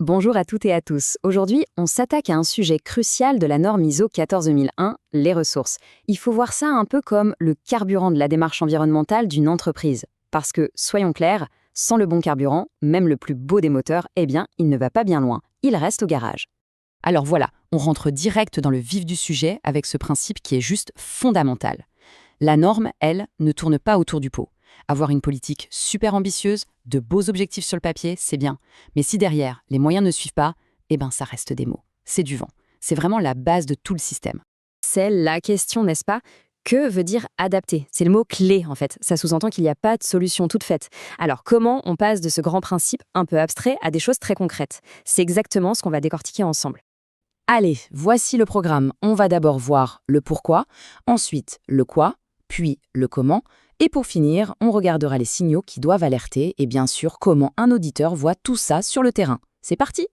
Bonjour à toutes et à tous. Aujourd'hui, on s'attaque à un sujet crucial de la norme ISO 14001, les ressources. Il faut voir ça un peu comme le carburant de la démarche environnementale d'une entreprise. Parce que, soyons clairs, sans le bon carburant, même le plus beau des moteurs, eh bien, il ne va pas bien loin. Il reste au garage. Alors voilà, on rentre direct dans le vif du sujet avec ce principe qui est juste fondamental. La norme, elle, ne tourne pas autour du pot. Avoir une politique super ambitieuse, de beaux objectifs sur le papier, c'est bien. Mais si derrière, les moyens ne suivent pas, eh ben ça reste des mots. C'est du vent. C'est vraiment la base de tout le système. C'est la question, n'est-ce pas? Que veut dire adapter? C'est le mot clé, en fait. Ça sous-entend qu'il n'y a pas de solution toute faite. Alors, comment on passe de ce grand principe un peu abstrait à des choses très concrètes? C'est exactement ce qu'on va décortiquer ensemble. Allez, voici le programme. On va d'abord voir le pourquoi, ensuite le quoi, puis le comment, et pour finir, on regardera les signaux qui doivent alerter et bien sûr comment un auditeur voit tout ça sur le terrain. C'est parti!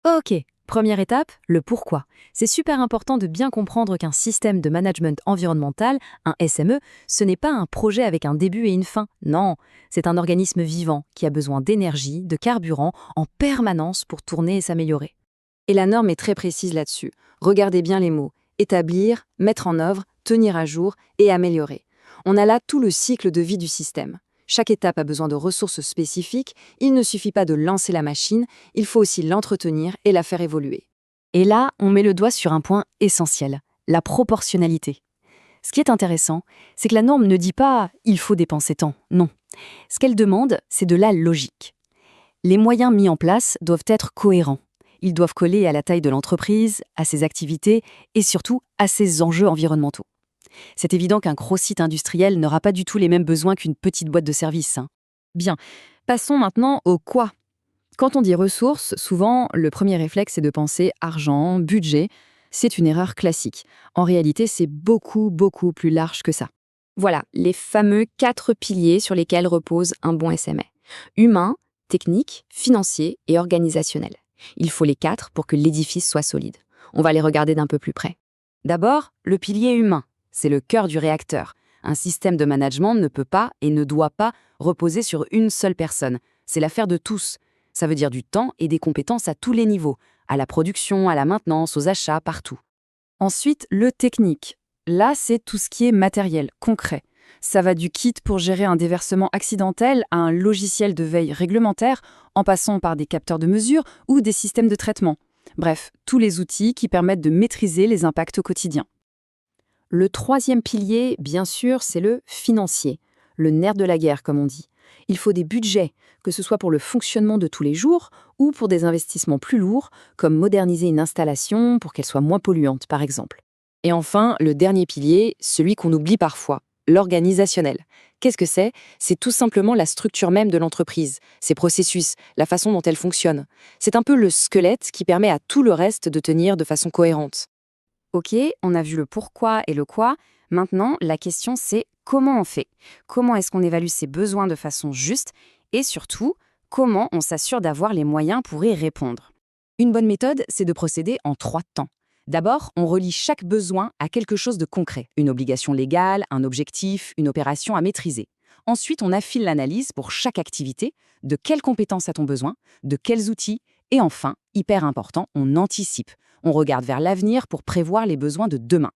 Ok, première étape, le pourquoi. C'est super important de bien comprendre qu'un système de management environnemental, un SME, ce n'est pas un projet avec un début et une fin. Non, c'est un organisme vivant qui a besoin d'énergie, de carburant en permanence pour tourner et s'améliorer. Et la norme est très précise là-dessus. Regardez bien les mots. Établir, mettre en œuvre, tenir à jour et améliorer. On a là tout le cycle de vie du système. Chaque étape a besoin de ressources spécifiques, il ne suffit pas de lancer la machine, il faut aussi l'entretenir et la faire évoluer. Et là, on met le doigt sur un point essentiel, la proportionnalité. Ce qui est intéressant, c'est que la norme ne dit pas « il faut dépenser tant », non. Ce qu'elle demande, c'est de la logique. Les moyens mis en place doivent être cohérents. Ils doivent coller à la taille de l'entreprise, à ses activités et surtout à ses enjeux environnementaux. C'est évident qu'un gros site industriel n'aura pas du tout les mêmes besoins qu'une petite boîte de service. Bien, passons maintenant au quoi. Quand on dit ressources, souvent, le premier réflexe est de penser argent, budget. C'est une erreur classique. En réalité, c'est beaucoup, beaucoup plus large que ça. Voilà, les fameux 4 piliers sur lesquels repose un bon SMA. Humain, technique, financier et organisationnel. Il faut les 4 pour que l'édifice soit solide. On va les regarder d'un peu plus près. D'abord, le pilier humain. C'est le cœur du réacteur. Un système de management ne peut pas et ne doit pas reposer sur une seule personne. C'est l'affaire de tous. Ça veut dire du temps et des compétences à tous les niveaux, à la production, à la maintenance, aux achats, partout. Ensuite, le technique. Là, c'est tout ce qui est matériel, concret. Ça va du kit pour gérer un déversement accidentel à un logiciel de veille réglementaire, en passant par des capteurs de mesure ou des systèmes de traitement. Bref, tous les outils qui permettent de maîtriser les impacts au quotidien. Le troisième pilier, bien sûr, c'est le financier, le nerf de la guerre, comme on dit. Il faut des budgets, que ce soit pour le fonctionnement de tous les jours ou pour des investissements plus lourds, comme moderniser une installation pour qu'elle soit moins polluante, par exemple. Et enfin, le dernier pilier, celui qu'on oublie parfois, l'organisationnel. Qu'est-ce que c'est? C'est tout simplement la structure même de l'entreprise, ses processus, la façon dont elle fonctionne. C'est un peu le squelette qui permet à tout le reste de tenir de façon cohérente. Ok, on a vu le pourquoi et le quoi. Maintenant, la question c'est comment on fait? Comment est-ce qu'on évalue ses besoins de façon juste? Et surtout, comment on s'assure d'avoir les moyens pour y répondre? Une bonne méthode, c'est de procéder en 3 temps. D'abord, on relie chaque besoin à quelque chose de concret. Une obligation légale, un objectif, une opération à maîtriser. Ensuite, on affine l'analyse pour chaque activité. De quelles compétences a-t-on besoin? De quels outils? Et enfin, hyper important, on anticipe. On regarde vers l'avenir pour prévoir les besoins de demain.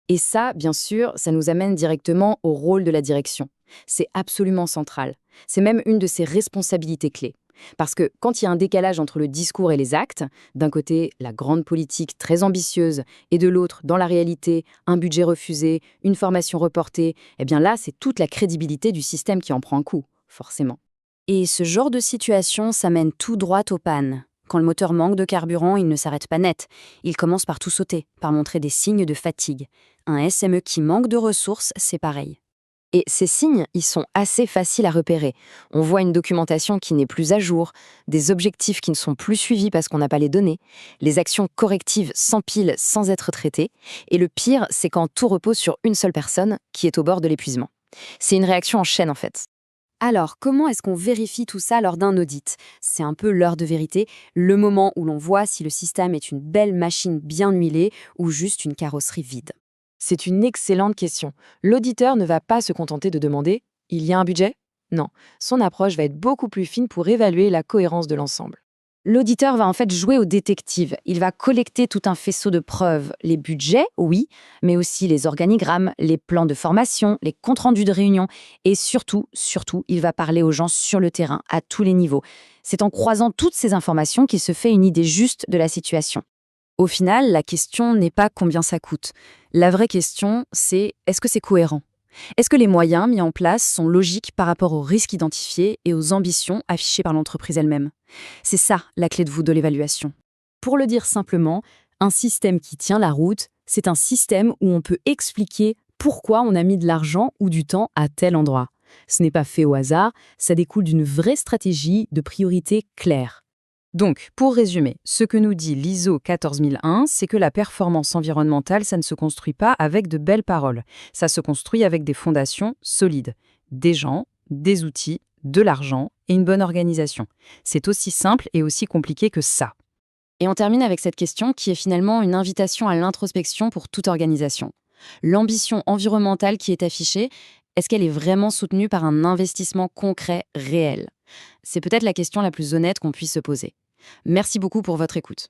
Et ça, bien sûr, ça nous amène directement au rôle de la direction. C'est absolument central. C'est même une de ses responsabilités clés. Parce que quand il y a un décalage entre le discours et les actes, d'un côté, la grande politique très ambitieuse, et de l'autre, dans la réalité, un budget refusé, une formation reportée, eh bien là, c'est toute la crédibilité du système qui en prend un coup, forcément. Et ce genre de situation, ça mène tout droit aux pannes. Quand le moteur manque de carburant, il ne s'arrête pas net. Il commence par tout sauter, par montrer des signes de fatigue. Un SME qui manque de ressources, c'est pareil. Et ces signes, ils sont assez faciles à repérer. On voit une documentation qui n'est plus à jour, des objectifs qui ne sont plus suivis parce qu'on n'a pas les données, les actions correctives s'empilent sans être traitées, et le pire, c'est quand tout repose sur une seule personne qui est au bord de l'épuisement. C'est une réaction en chaîne en fait. Alors, comment est-ce qu'on vérifie tout ça lors d'un audit? C'est un peu l'heure de vérité, le moment où l'on voit si le système est une belle machine bien huilée ou juste une carrosserie vide. C'est une excellente question. L'auditeur ne va pas se contenter de demander « il y a un budget ?» Non, son approche va être beaucoup plus fine pour évaluer la cohérence de l'ensemble. L'auditeur va en fait jouer au détective. Il va collecter tout un faisceau de preuves. Les budgets, oui, mais aussi les organigrammes, les plans de formation, les comptes rendus de réunion. Et surtout, il va parler aux gens sur le terrain, à tous les niveaux. C'est en croisant toutes ces informations qu'il se fait une idée juste de la situation. Au final, la question n'est pas combien ça coûte. La vraie question, c'est est-ce que c'est cohérent ? Est-ce que les moyens mis en place sont logiques par rapport aux risques identifiés et aux ambitions affichées par l'entreprise elle-même ? C'est ça la clé de voûte de l'évaluation. Pour le dire simplement, un système qui tient la route, c'est un système où on peut expliquer pourquoi on a mis de l'argent ou du temps à tel endroit. Ce n'est pas fait au hasard, ça découle d'une vraie stratégie de priorité claire. Donc, pour résumer, ce que nous dit l'ISO 14001, c'est que la performance environnementale, ça ne se construit pas avec de belles paroles. Ça se construit avec des fondations solides, des gens, des outils, de l'argent et une bonne organisation. C'est aussi simple et aussi compliqué que ça. Et on termine avec cette question qui est finalement une invitation à l'introspection pour toute organisation. L'ambition environnementale qui est affichée, est-ce qu'elle est vraiment soutenue par un investissement concret, réel ? C'est peut-être la question la plus honnête qu'on puisse se poser. Merci beaucoup pour votre écoute.